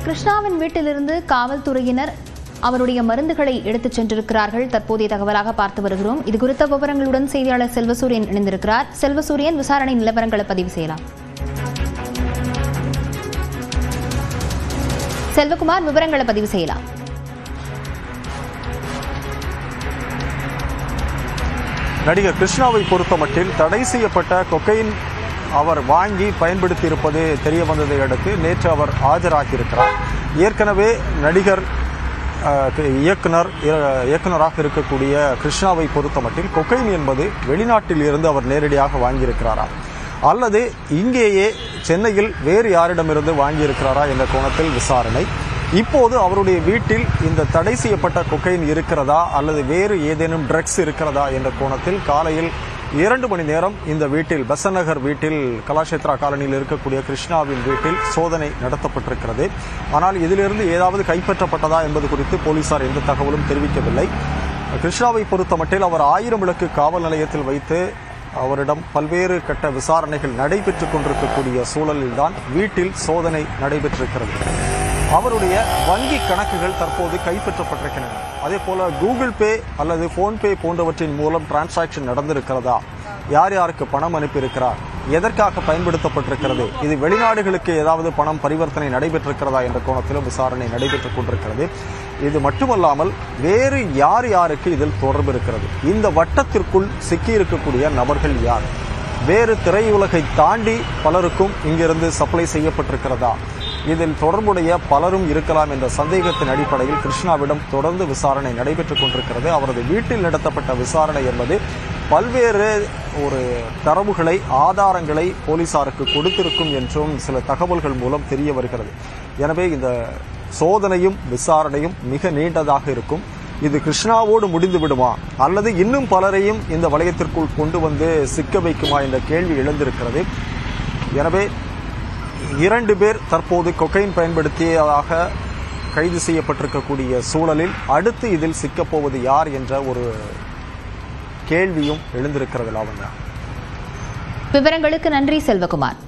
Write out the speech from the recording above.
நடிகர் கிருஷ்ணாவின் வீட்டிலிருந்து காவல்துறையினர் அவருடைய மருந்துகளை எடுத்துச் சென்றிருக்கிறார்கள். தற்போதைய தகவலாக பார்த்து வருகிறோம். இது குறித்த விவரங்களுடன் செய்தியாளர் செல்வசூரியன் இணைந்திருக்கிறார். செல்வசூரியன், விசாரணை நிலவரங்களை பதிவு செய்யலாம். செல்வகுமார், விவரங்களை பதிவு செய்யலாம். நடிகர் கிருஷ்ணாவை பொறுத்தமட்டில் தடை செய்யப்பட்ட கொக்கைன் அவர் வாங்கி பயன்படுத்தி இருப்பது தெரிய வந்ததை அடுத்து நேற்று அவர் ஆஜராகியிருக்கிறார். ஏற்கனவே நடிகர் இயக்குனராக இருக்கக்கூடிய கிருஷ்ணாவை பொறுத்தமட்டில் கொக்கைன் என்பது வெளிநாட்டில் இருந்து அவர் நேரடியாக வாங்கியிருக்கிறாரா அல்லது இங்கேயே சென்னையில் வேறு யாரிடமிருந்து வாங்கியிருக்கிறாரா என்ற கோணத்தில் விசாரணை. இப்போது அவருடைய வீட்டில் இந்த தடை செய்யப்பட்ட கொக்கைன் இருக்கிறதா அல்லது வேறு ஏதேனும் ட்ரக்ஸ் இருக்கிறதா என்ற கோணத்தில் காலையில் 2 மணி நேரம் இந்த வீட்டில் பெசநகர் வீட்டில் கலாஷேத்ரா காலனியில் இருக்கக்கூடிய கிருஷ்ணாவின் வீட்டில் சோதனை நடத்தப்பட்டிருக்கிறது. ஆனால் இதிலிருந்து ஏதாவது கைப்பற்றப்பட்டதா என்பது குறித்து போலீசார் எந்த தகவலும் தெரிவிக்கவில்லை. கிருஷ்ணாவை பொறுத்தமட்டில் அவர் 1000 விளக்கு காவல் நிலையத்தில் வைத்து அவரிடம் பல்வேறு கட்ட விசாரணைகள் நடைபெற்றுக் கொண்டிருக்கக்கூடிய சூழலில்தான் வீட்டில் சோதனை நடைபெற்றிருக்கிறது. அவருடைய வங்கி கணக்குகள் தற்போது கைப்பற்றப்பட்டிருக்கின்றன. அதே போல கூகுள் பே அல்லது போன்பே போன்றவற்றின் மூலம் டிரான்சாக்ஷன் நடந்திருக்கிறதா, யார் யாருக்கு பணம் அனுப்பியிருக்கிறார், எதற்காக பயன்படுத்தப்பட்டிருக்கிறது, இது வெளிநாடுகளுக்கு ஏதாவது பணம் பரிவர்த்தனை நடைபெற்றிருக்கிறதா என்ற கோணத்திலும் விசாரணை நடைபெற்றுக் கொண்டிருக்கிறது. இது மட்டுமல்லாமல் வேறு யார் யாருக்கு இதில் தொடர்பு இருக்கிறது, இந்த வட்டத்திற்குள் சிக்கியிருக்கக்கூடிய நபர்கள் யார், வேறு திரையுலகை தாண்டி பலருக்கும் இங்கிருந்து சப்ளை செய்யப்பட்டிருக்கிறதா, இதில் தொடர்புடைய பலரும் இருக்கலாம் என்ற சந்தேகத்தின் அடிப்படையில் கிருஷ்ணாவிடம் தொடர்ந்து விசாரணை நடைபெற்றுக் கொண்டிருக்கிறது. அவரது வீட்டில் நடத்தப்பட்ட விசாரணை என்பது பல்வேறு தரவுகளை ஆதாரங்களை போலீசாருக்கு கொடுத்திருக்கும் என்றும் சில தகவல்கள் மூலம் தெரிய வருகிறது. எனவே இந்த சோதனையும் விசாரணையும் மிக நீண்டதாக இருக்கும். இது கிருஷ்ணாவோடு முடிந்து விடுமா அல்லது இன்னும் பலரையும் இந்த வளையத்திற்குள் கொண்டு வந்து சிக்க வைக்குமா என்ற கேள்வி எழுந்திருக்கிறது. எனவே 2 பேர் தற்போது கொக்கைன் பயன்படுத்தியதாக கைது செய்யப்பட்டிருக்கக்கூடிய சூழலில் அடுத்து இதில் சிக்கப்போவது யார் என்ற ஒரு கேள்வியும் எழுந்திருக்கிறது. லாவண்யா, விவரங்களுக்கு நன்றி செல்வகுமார்.